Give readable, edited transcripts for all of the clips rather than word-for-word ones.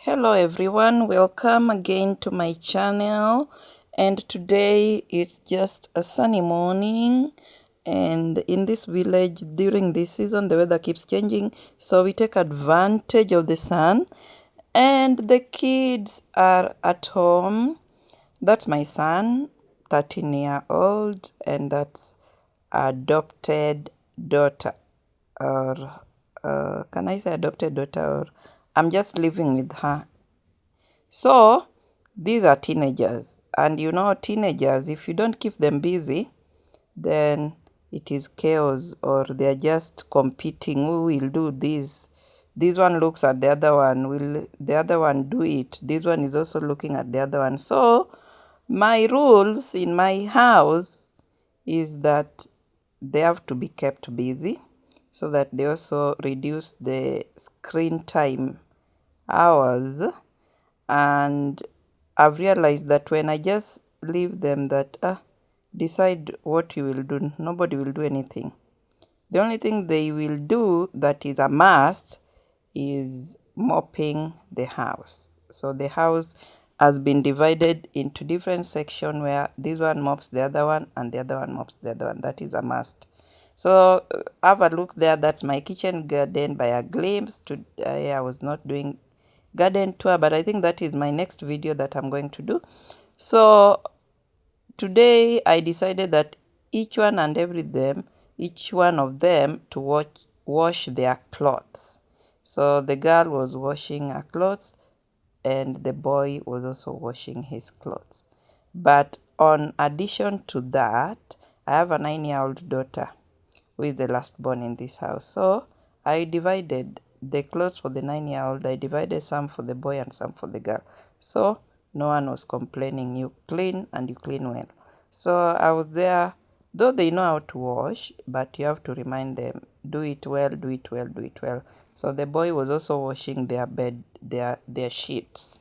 Hello everyone, welcome again to my channel, and today it's just a sunny morning, and in this village during this season the weather keeps changing, so we take advantage of the sun, and the kids are at home. That's my son, 13-year-old, and that's adopted daughter, or can I say adopted daughter, or I'm just living with her. So these are teenagers, and teenagers, if you don't keep them busy, then it is chaos, or they're just competing. Who will do this? This one looks at the other one. Will the other one do it? This one is also looking at the other one. So my rules in my house is that they have to be kept busy, so that they also reduce the screen time hours. And I've realized that when I just leave them that decide what you will do, nobody will do anything. The only thing they will do that is a must is mopping the house. So the house has been divided into different sections where this one mops the other one and the other one mops the other one. That is a must. So have a look there. That's my kitchen garden by a glimpse. Today I was not doing garden tour, but I think that is my next video that I'm going to do. So today I decided that each one of them to wash their clothes. So the girl was washing her clothes and the boy was also washing his clothes. But on addition to that, I have a 9-year-old daughter who is the last born in this house. So I divided the clothes for the 9-year-old. I divided some for the boy and some for the girl. So no one was complaining. You clean and you clean well. So I was there, though they know how to wash, but you have to remind them, do it well, do it well, do it well. So the boy was also washing their bed, their sheets.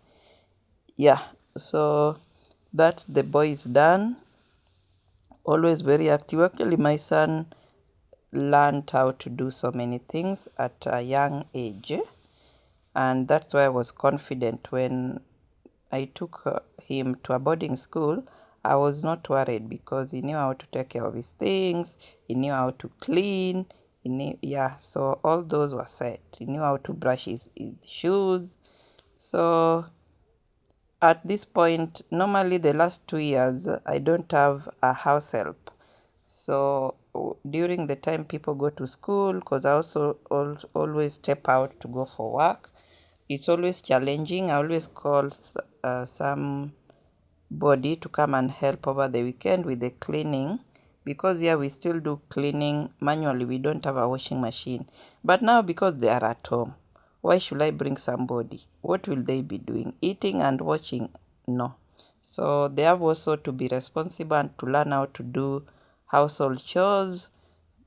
Yeah, so that's the boys done. Always very active. Actually, my son learned how to do so many things at a young age, and that's why I was confident when I took him to a boarding school. I was not worried because he knew how to take care of his things, he knew how to clean, so all those were set. He knew how to brush his shoes. So at this point, normally the last 2 years, I don't have a house help. So during the time people go to school, because I also always step out to go for work, it's always challenging. I always call somebody to come and help over the weekend with the cleaning, because here we still do cleaning manually. We don't have a washing machine. But now, because they are at home, why should I bring somebody? What will they be doing? Eating and watching? No. So they have also to be responsible and to learn how to do household chores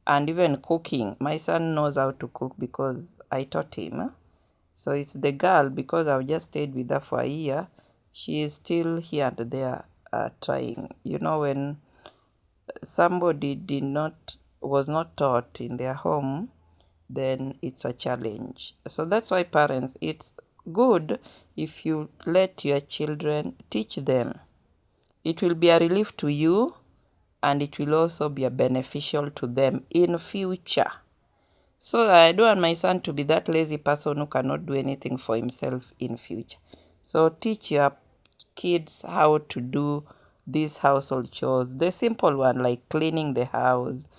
and even cooking. My son knows how to cook because I taught him. So it's the girl, because I've just stayed with her for a year. She is still here and there trying. When somebody was not taught in their home, then it's a challenge. So that's why parents, it's good if you let your children teach them. It will be a relief to you, and it will also be a beneficial to them in future. So I don't want my son to be that lazy person who cannot do anything for himself in future. So teach your kids how to do these household chores. The simple one, like cleaning the house,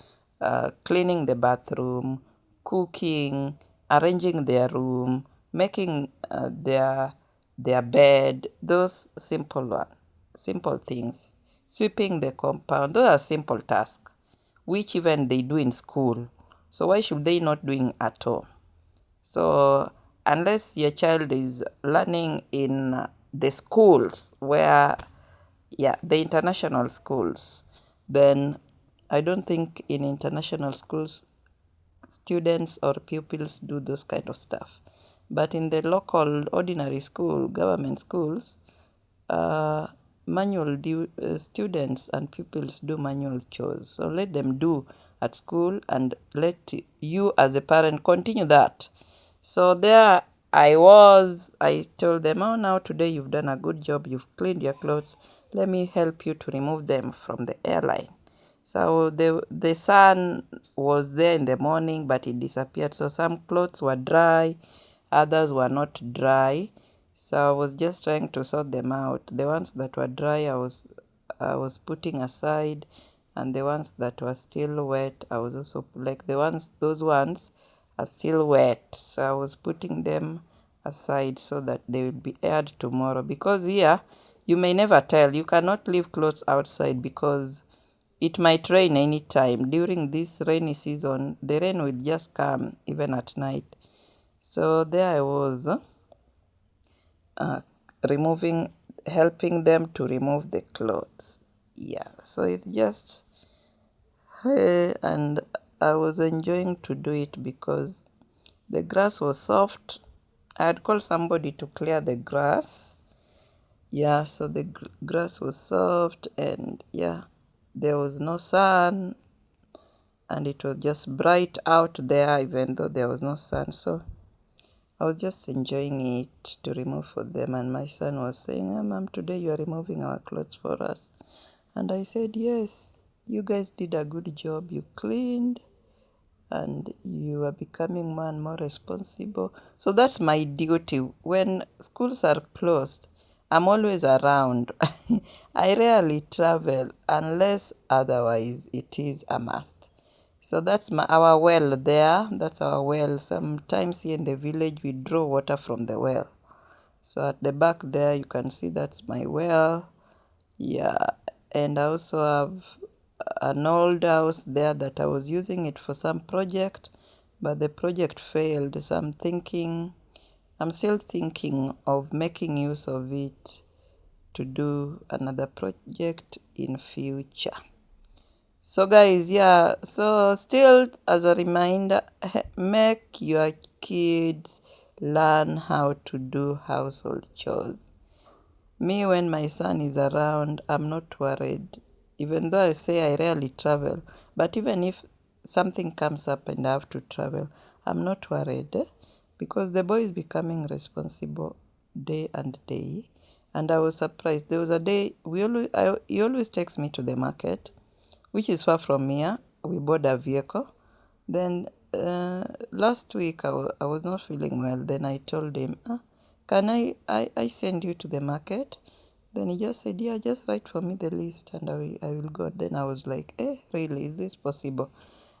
cleaning the bathroom, cooking, arranging their room, making their bed. Those simple things. Sweeping the compound. Those are simple tasks, which even they do in school. So why should they not doing at home? So unless your child is learning in the schools where, the international schools, then I don't think in international schools students or pupils do those kind of stuff. But in the local ordinary school, government schools, uh, students and pupils do manual chores. So let them do at school, and let you as a parent continue that. So there I told them, oh, now today you've done a good job, you've cleaned your clothes, let me help you to remove them from the airline. So the sun was there in the morning, but it disappeared. So some clothes were dry, others were not dry. So I was just trying to sort them out. The ones that were dry, I was putting aside, and the ones that were still wet, I was also like those ones are still wet. So I was putting them aside so that they will be aired tomorrow. Because here, you may never tell. You cannot leave clothes outside because it might rain anytime. During this rainy season, the rain will just come even at night. So there I was uh, helping them to remove the clothes. Yeah, so it just, and I was enjoying to do it because the grass was soft. I had called somebody to clear the grass. Yeah, so the grass was soft, and yeah, there was no sun, and it was just bright out there even though there was no sun. So I was just enjoying it to remove for them, and my son was saying, oh, Mom, today you are removing our clothes for us. And I said, yes, you guys did a good job. You cleaned and you are becoming more and more responsible. So that's my duty. When schools are closed, I'm always around. I rarely travel unless otherwise it is a must. So that's our well there. That's our well. Sometimes here in the village, we draw water from the well. So at the back there, you can see that's my well. Yeah, and I also have an old house there that I was using it for some project, but the project failed. So I'm still thinking of making use of it to do another project in future. So guys, yeah, so still as a reminder, make your kids learn how to do household chores. Me, when my son is around, I'm not worried. Even though I say I rarely travel, but even if something comes up and I have to travel, I'm not worried because the boy is becoming responsible day and day. And I was surprised. There was a day he always takes me to the market, which is far from here. We bought a vehicle. Then last week I was not feeling well. Then I told him, can I send you to the market? Then he just said, yeah, just write for me the list and I will go. Then I was like, really, is this possible?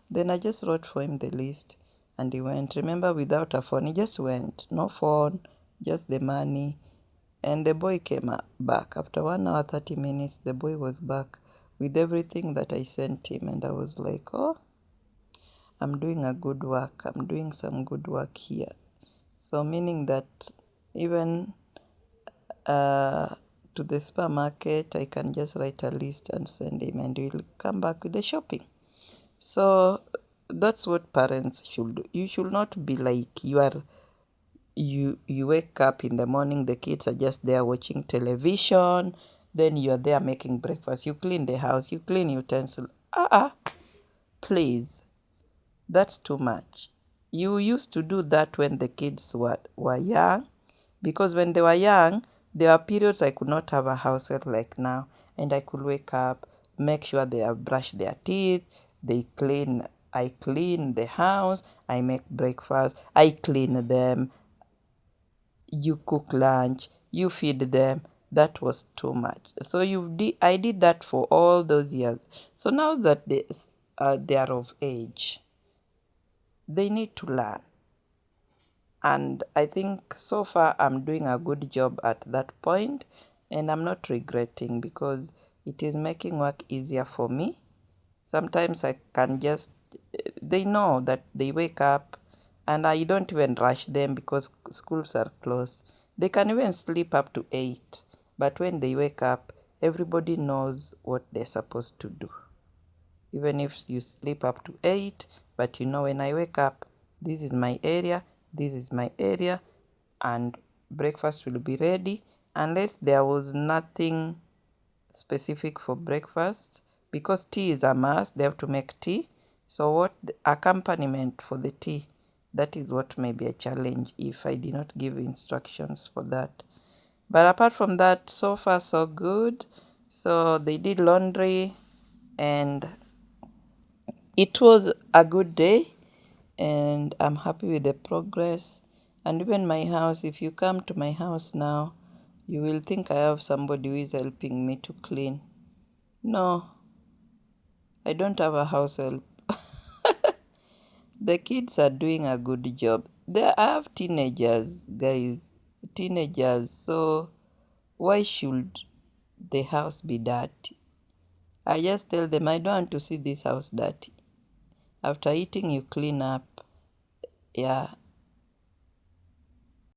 Then I just wrote for him the list and he went. Remember, without a phone, he just went. No phone, just the money. And the boy came back. After 1 hour, 30 minutes, the boy was back with everything that I sent him. And I was like, oh, I'm doing a good work. I'm doing some good work here. So meaning that even to the supermarket, I can just write a list and send him and he'll come back with the shopping. So that's what parents should do. You should not be like you wake up in the morning, the kids are just there watching television, then you're there making breakfast, you clean the house, you clean utensils. Please, that's too much. You used to do that when the kids were young, because when they were young, there were periods I could not have a household like now, and I could wake up, make sure they have brushed their teeth, I clean the house, I make breakfast, I clean them, you cook lunch, you feed them. That was too much. So I did that for all those years. So now that they are of age, they need to learn. And I think so far I'm doing a good job at that point, and I'm not regretting because it is making work easier for me. Sometimes I can just, they know that they wake up and I don't even rush them because schools are closed. They can even sleep up to 8, but when they wake up, everybody knows what they're supposed to do. Even if you sleep up to 8, but you know, when I wake up, this is my area, this is my area, and breakfast will be ready. Unless there was nothing specific for breakfast, because tea is a must, they have to make tea. So what the accompaniment for the tea, That is what may be a challenge if I did not give instructions for that. But apart from that, so far so good. So they did laundry and it was a good day, and I'm happy with the progress. And even my house, if you come to my house now, you will think I have somebody who is helping me to clean. No, I don't have a house help. The kids are doing a good job. I have teenagers, guys, teenagers. So why should the house be dirty? I just tell them I don't want to see this house dirty. After eating, you clean up. Yeah,